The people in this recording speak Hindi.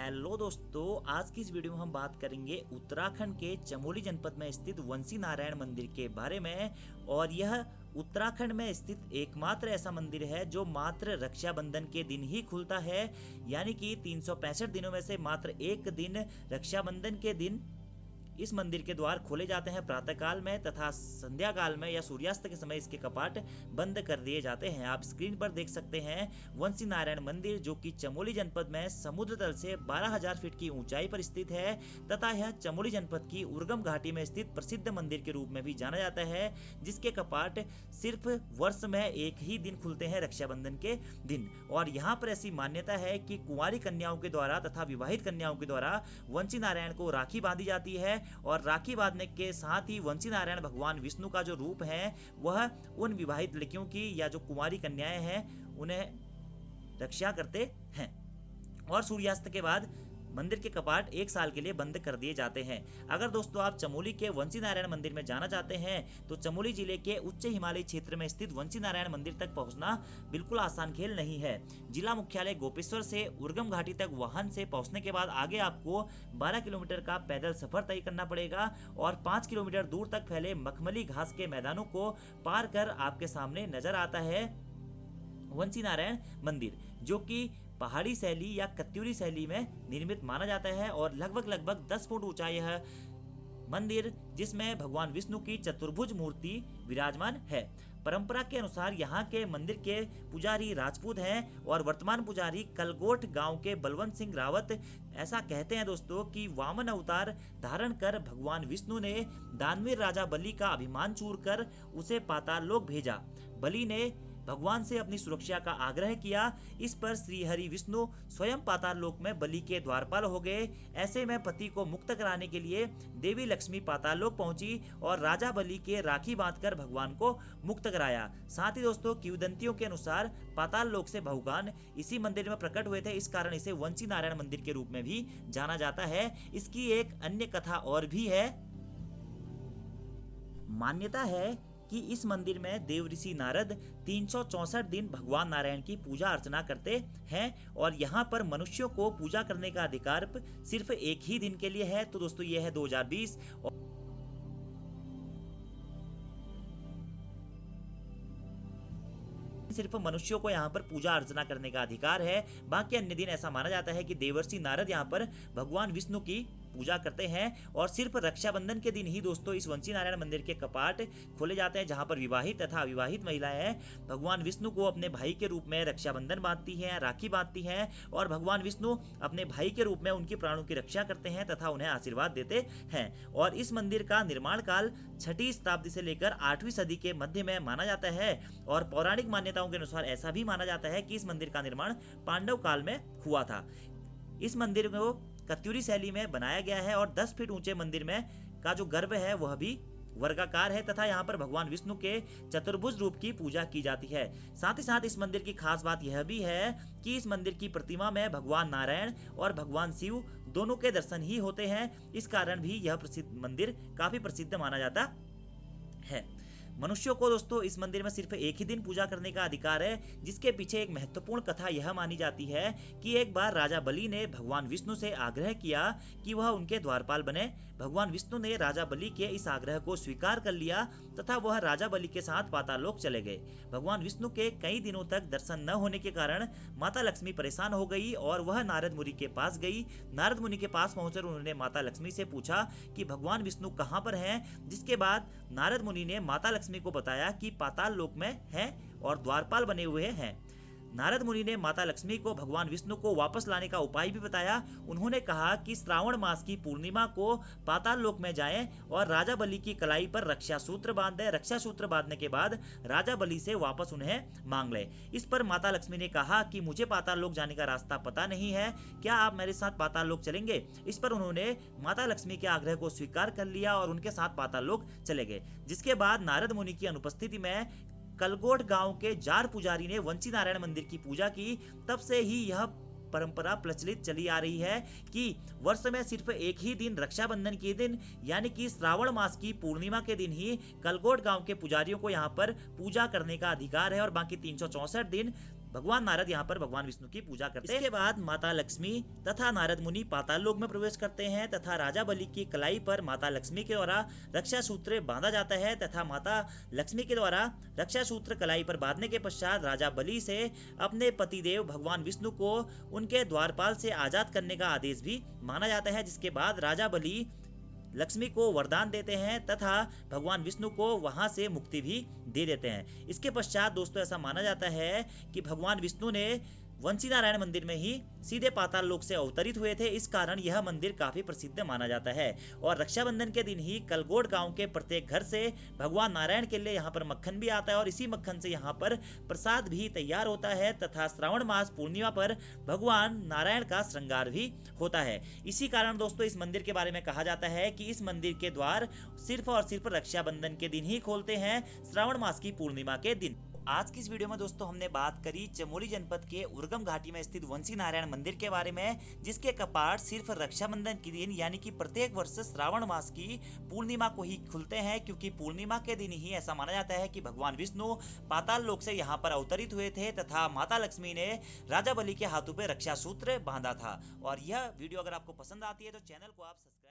हेलो दोस्तों, आज की इस वीडियो में हम बात करेंगे उत्तराखंड के चमोली जनपद में स्थित वंशी नारायण मंदिर के बारे में। और यह उत्तराखंड में स्थित एकमात्र ऐसा मंदिर है जो मात्र रक्षाबंधन के दिन ही खुलता है, यानी कि 365 दिनों में से मात्र एक दिन रक्षाबंधन के दिन इस मंदिर के द्वार खोले जाते हैं प्रातः काल में, तथा संध्या काल में या सूर्यास्त के समय इसके कपाट बंद कर दिए जाते हैं। आप स्क्रीन पर देख सकते हैं वंशी नारायण मंदिर, जो कि चमोली जनपद में समुद्र तल से 12,000 फीट की ऊंचाई पर स्थित है, तथा यह चमोली जनपद की उर्गम घाटी में स्थित प्रसिद्ध मंदिर के रूप में भी जाना जाता है, जिसके कपाट सिर्फ वर्ष में एक ही दिन खुलते हैं, रक्षाबंधन के दिन। और यहाँ पर ऐसी मान्यता है कि कुंवारी कन्याओं के द्वारा तथा विवाहित कन्याओं के द्वारा वंशी नारायण को राखी बांधी जाती है, और राखी बांधने के साथ ही वंशी नारायण भगवान विष्णु का जो रूप है वह उन विवाहित लड़कियों की या जो कुंवारी कन्याएं हैं उन्हें रक्षा करते हैं। और सूर्यास्त के बाद मंदिर के कपाट एक साल के लिए बंद कर दिए जाते हैं। अगर दोस्तों आप चमोली के वंशी नारायण मंदिर में जाना चाहते हैं तो चमोली जिले के उच्च हिमालयी क्षेत्र में स्थित वंशी नारायण मंदिर तक पहुंचना बिल्कुल आसान खेल नहीं है। जिला मुख्यालय गोपेश्वर से उर्गम घाटी तक वाहन से पहुंचने के बाद आगे आपको 12 किलोमीटर का पैदल सफर तय करना पड़ेगा, और 5 किलोमीटर दूर तक फैले मखमली घास के मैदानों को पार कर आपके सामने नजर आता है वंशी नारायण मंदिर, जो कि पहाड़ी शैली या कत्यूरी शैली में निर्मित माना जाता है। और लगभग 10 फुट ऊंचा यह मंदिर, जिसमें भगवान विष्णु की चतुर्भुज मूर्ति विराजमान है। परंपरा के अनुसार यहाँ के मंदिर के पुजारी राजपूत हैं, और वर्तमान पुजारी कलगोट गांव के बलवंत सिंह रावत ऐसा कहते हैं दोस्तों कि वामन अवतार धारण कर भगवान विष्णु ने दानवीर राजा बलि का अभिमान चूर कर उसे पाताल लोक भेजा। बलि ने भगवान से अपनी सुरक्षा का आग्रह किया। इस पर श्री हरि विष्णु स्वयं पाताल लोक में बलि के द्वारपाल हो गए। ऐसे में पति को मुक्त कराने के लिए देवी लक्ष्मी पाताल लोक पहुंची और राजा बलि के राखी बांधकर भगवान को मुक्त कराया। साथ ही दोस्तों किंवदंतियों के अनुसार पाताल लोक से भगवान इसी मंदिर में प्रकट हुए थे, इस कारण इसे वंशी नारायण मंदिर के रूप में भी जाना जाता है। इसकी एक अन्य कथा और भी है। मान्यता है कि इस मंदिर में देव ऋषि नारद 364 दिन भगवान नारायण की पूजा अर्चना करते हैं, और यहाँ पर मनुष्यों को पूजा करने का अधिकार सिर्फ एक ही दिन के लिए है। तो दोस्तों ये है 2020। सिर्फ मनुष्यों को यहाँ पर पूजा अर्चना करने का अधिकार है। बाकी अन्य दिन ऐसा माना जाता है कि देवर्षि नारद यहाँ पर भगवान विष्णु की पूजा करते हैं। और सिर्फ रक्षाबंधन के दिन ही दोस्तों इस वंशी नारायण मंदिर के कपाट खोले जाते हैं, जहां पर विवाहित तथा अविवाहित महिलाएं भगवान विष्णु को अपने भाई के रूप में रक्षाबंधन बांधती हैं, राखी बांधती हैं, और भगवान विष्णु अपने भाई के रूप में उनकी प्राणों की रक्षा करते हैं तथा उन्हें आशीर्वाद देते हैं। और इस मंदिर का निर्माण काल 6वीं शताब्दी से लेकर 8वीं सदी के मध्य में माना जाता है। और पौराणिक मान्यताओं के अनुसार ऐसा भी माना जाता है कि इस मंदिर का निर्माण पांडव काल में हुआ था। इस मंदिर को कत्यूरी शैली में बनाया गया है, और 10 फीट ऊंचे मंदिर में का जो गर्भ है वह भी वर्गाकार है, तथा यहाँ पर भगवान विष्णु के चतुर्भुज रूप की पूजा की जाती है। साथ ही साथ इस मंदिर की खास बात यह भी है कि इस मंदिर की प्रतिमा में भगवान नारायण और भगवान शिव दोनों के दर्शन ही होते हैं। इस कारण भी यह प्रसिद्ध मंदिर काफी प्रसिद्ध माना जाता है। मनुष्यों को दोस्तों इस मंदिर में सिर्फ एक ही दिन पूजा करने का अधिकार है, जिसके पीछे एक महत्वपूर्ण कथा यह मानी जाती है कि एक बार राजा बलि ने भगवान विष्णु से आग्रह किया कि वह उनके द्वारपाल बने। भगवान विष्णु ने राजा बलि के इस आग्रह को स्वीकार कर लिया तथा वह राजा बलि के साथ पाताल लोक चले गए। भगवान विष्णु के कई दिनों तक दर्शन न होने के कारण माता लक्ष्मी परेशान हो गई, और वह नारद मुनि के पास गई। नारद मुनि के पास पहुंचकर उन्होंने माता लक्ष्मी से पूछा कि भगवान विष्णु कहाँ पर हैं, जिसके बाद नारद मुनि ने माता लक्ष्मी को बताया कि पाताल लोक में हैं और द्वारपाल बने हुए हैं। नारद मुनि ने माता लक्ष्मी को भगवान विष्णु को वापस लाने का उपाय भी बताया। उन्होंने कहा कि श्रावण मास की पूर्णिमा को पाताल लोक में जाएं और राजा बलि की कलाई पर रक्षा सूत्र बांध दें। रक्षा सूत्र बांधने के बाद राजा बलि से वापस उन्हें मांग ले। इस पर माता लक्ष्मी ने कहा कि मुझे पाताल लोक जाने का रास्ता पता नहीं है, क्या आप मेरे साथ पाताल लोक चलेंगे? इस पर उन्होंने माता लक्ष्मी के आग्रह को स्वीकार कर लिया और उनके साथ पाताल लोक चले गए। जिसके बाद नारद मुनि की अनुपस्थिति में कलगोट गांव के जार पुजारी ने वंशी नारायण मंदिर की पूजा की। तब से ही यह परंपरा प्रचलित चली आ रही है कि वर्ष में सिर्फ एक ही दिन रक्षाबंधन के दिन यानी कि श्रावण मास की पूर्णिमा के दिन ही कलगोट गांव के पुजारियों को यहाँ पर पूजा करने का अधिकार है, और बाकी 364 दिन भगवान नारद यहाँ पर भगवान विष्णु की पूजा करते हैं। इसके बाद माता लक्ष्मी तथा नारद मुनि पाताल लोक में प्रवेश करते हैं तथा राजा बलि की कलाई पर माता लक्ष्मी के द्वारा रक्षा सूत्र बांधा जाता है तथा माता लक्ष्मी के द्वारा रक्षा सूत्र कलाई पर बांधने के पश्चात राजा बलि से अपने पतिदेव भगवान विष्णु को उनके द्वारपाल से आजाद करने का आदेश भी माना जाता है, जिसके बाद राजा बलि लक्ष्मी को वरदान देते हैं तथा भगवान विष्णु को वहां से मुक्ति भी दे देते हैं। इसके पश्चात दोस्तों ऐसा माना जाता है कि भगवान विष्णु ने वंशी नारायण मंदिर में ही सीधे पाताल लोक से अवतरित हुए थे, इस कारण यह मंदिर काफी प्रसिद्ध माना जाता है। और रक्षाबंधन के दिन ही कलगोड गांव के प्रत्येक घर से भगवान नारायण के लिए यहाँ पर मक्खन भी आता है और इसी मक्खन से यहाँ पर प्रसाद भी तैयार होता है तथा श्रावण मास पूर्णिमा पर भगवान नारायण का श्रृंगार भी होता है। इसी कारण दोस्तों इस मंदिर के बारे में कहा जाता है कि इस मंदिर के द्वार सिर्फ और सिर्फ रक्षाबंधन के दिन ही खोलते हैं, श्रावण मास की पूर्णिमा के दिन। आज की इस वीडियो में दोस्तों हमने बात करी चमोली जनपद के उर्गम घाटी में स्थित वंशी नारायण मंदिर के बारे में, जिसके कपाट सिर्फ रक्षाबंधन के दिन यानी कि प्रत्येक वर्ष श्रावण मास की पूर्णिमा को ही खुलते हैं, क्योंकि पूर्णिमा के दिन ही ऐसा माना जाता है कि भगवान विष्णु पाताल लोक से यहाँ पर अवतरित हुए थे तथा माता लक्ष्मी ने राजा बलि के हाथों पे रक्षा सूत्र बांधा था। और यह वीडियो अगर आपको पसंद आती है तो चैनल को आप सब्सक्राइब